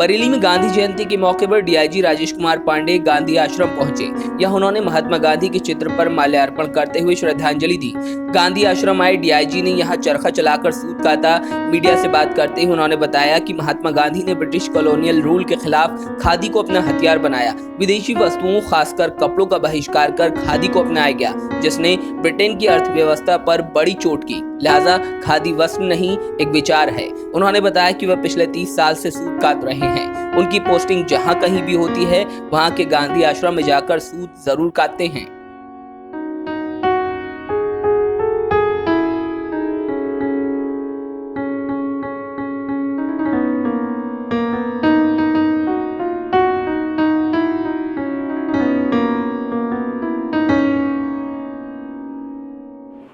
बरेली में गांधी जयंती के मौके पर डीआईजी राजेश कुमार पांडे गांधी आश्रम पहुंचे। यहां उन्होंने महात्मा गांधी के चित्र पर माल्यार्पण करते हुए श्रद्धांजलि दी। गांधी आश्रम आए डीआईजी ने यहां चरखा चलाकर सूत काता। मीडिया से बात करते हुए उन्होंने बताया कि महात्मा गांधी ने ब्रिटिश कॉलोनियल रूल के खिलाफ खादी को अपना हथियार बनाया। विदेशी वस्तुओं खासकर कपड़ों का बहिष्कार कर खादी को अपनाया गया, जिसने ब्रिटेन की अर्थव्यवस्था पर बड़ी चोट की। लिहाजा खादी वस्त्र नहीं, एक विचार है। उन्होंने बताया कि वह पिछले 30 साल से सूत कात रहे हैं। उनकी पोस्टिंग जहां कहीं भी होती है, वहां के गांधी आश्रम में जाकर सूत जरूर काटते हैं।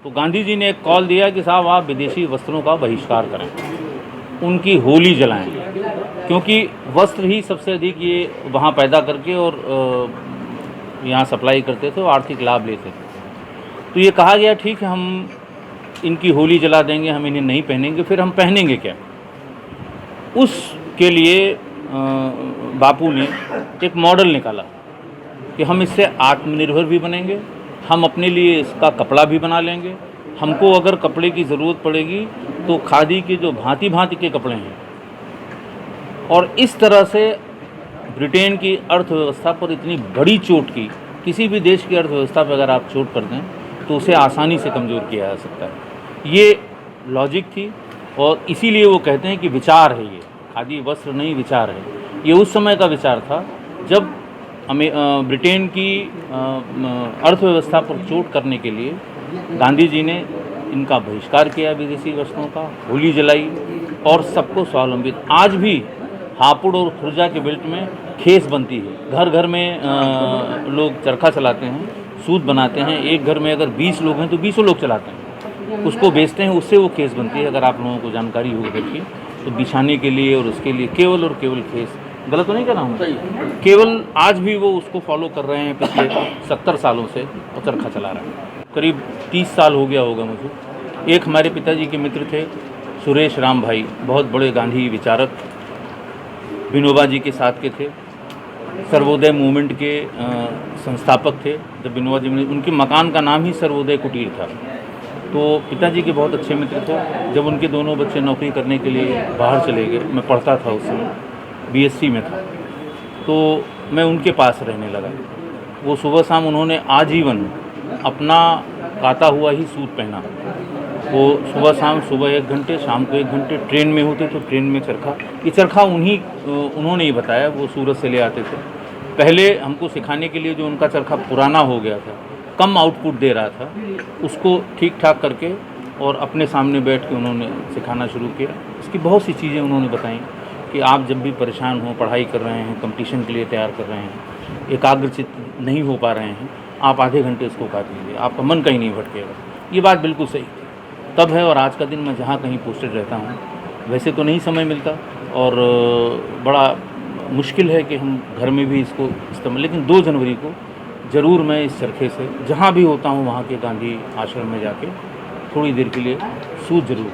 तो गांधी जी ने एक कॉल दिया कि साहब आप विदेशी वस्त्रों का बहिष्कार करें, उनकी होली जलाएं, क्योंकि वस्त्र ही सबसे अधिक ये वहाँ पैदा करके और यहाँ सप्लाई करते थे और आर्थिक लाभ लेते थे। तो ये कहा गया ठीक है, हम इनकी होली जला देंगे, हम इन्हें नहीं पहनेंगे, फिर हम पहनेंगे क्या? उसके लिए बापू ने एक मॉडल निकाला कि हम इससे आत्मनिर्भर भी बनेंगे, हम अपने लिए इसका कपड़ा भी बना लेंगे। हमको अगर कपड़े की ज़रूरत पड़ेगी तो खादी के जो भांति भांति के कपड़े हैं, और इस तरह से ब्रिटेन की अर्थव्यवस्था पर इतनी बड़ी चोट की, किसी भी देश की अर्थव्यवस्था पर अगर आप चोट कर दें तो उसे आसानी से कमज़ोर किया जा सकता है। ये लॉजिक थी और इसीलिए वो कहते हैं कि विचार है, ये खादी वस्त्र नहीं विचार है। ये उस समय का विचार था जब ब्रिटेन की अर्थव्यवस्था पर चोट करने के लिए गांधी जी ने इनका बहिष्कार किया, विदेशी वस्तुओं का, होली जलाई और सबको स्वावलंबित। आज भी हापुड़ और खुर्जा के बेल्ट में खेस बनती है, घर घर में लोग चरखा चलाते हैं, सूत बनाते हैं। एक घर में अगर 20 लोग हैं तो 20 लोग चलाते हैं, उसको बेचते हैं, उससे वो खेस बनती है। अगर आप लोगों को जानकारी हो रखी तो बिछाने के लिए और उसके लिए केवल और केवल खेस, गलत तो नहीं कर रहा हूँ, केवल आज भी वो उसको फॉलो कर रहे हैं पिछले 70 सालों से, और चरखा चला रहे हैं। करीब 30 साल हो गया होगा मुझे। एक हमारे पिताजी के मित्र थे सुरेश राम भाई, बहुत बड़े गांधी विचारक, विनोबा जी के साथ के थे, सर्वोदय मूवमेंट के संस्थापक थे। जब विनोबा जी, उनके मकान का नाम ही सर्वोदय कुटीर था। तो पिताजी के बहुत अच्छे मित्र थे। जब उनके दोनों बच्चे नौकरी करने के लिए बाहर चले गए, मैं पढ़ता था उस समय, बीएससी में था, तो मैं उनके पास रहने लगा। वो सुबह शाम उन्होंने आजीवन अपना काता हुआ ही सूट पहना। वो सुबह शाम, सुबह 1 घंटे, शाम को 1 घंटे, ट्रेन में होते तो ट्रेन में चरखा। ये चरखा उन्होंने ही बताया, वो सूरत से ले आते थे। पहले हमको सिखाने के लिए जो उनका चरखा पुराना हो गया था, कम आउटपुट दे रहा था, उसको ठीक ठाक करके और अपने सामने बैठ के उन्होंने सिखाना शुरू किया। इसकी बहुत सी चीज़ें उन्होंने बताई कि आप जब भी परेशान हो, पढ़ाई कर रहे हैं, कंपटीशन के लिए तैयार कर रहे हैं, एकाग्रचित नहीं हो पा रहे हैं, आप आधे घंटे इसको काट लीजिए, आपका मन कहीं नहीं भटकेगा। ये बात बिल्कुल सही तब है। और आज का दिन मैं जहाँ कहीं पोस्टेड रहता हूँ, वैसे तो नहीं समय मिलता और बड़ा मुश्किल है कि हम घर में भी इसको इस्तेमाल, लेकिन 2 जनवरी को ज़रूर मैं इस चरखे से जहाँ भी होता हूँ वहाँ के गांधी आश्रम में जाके थोड़ी देर के लिए सूत जरूर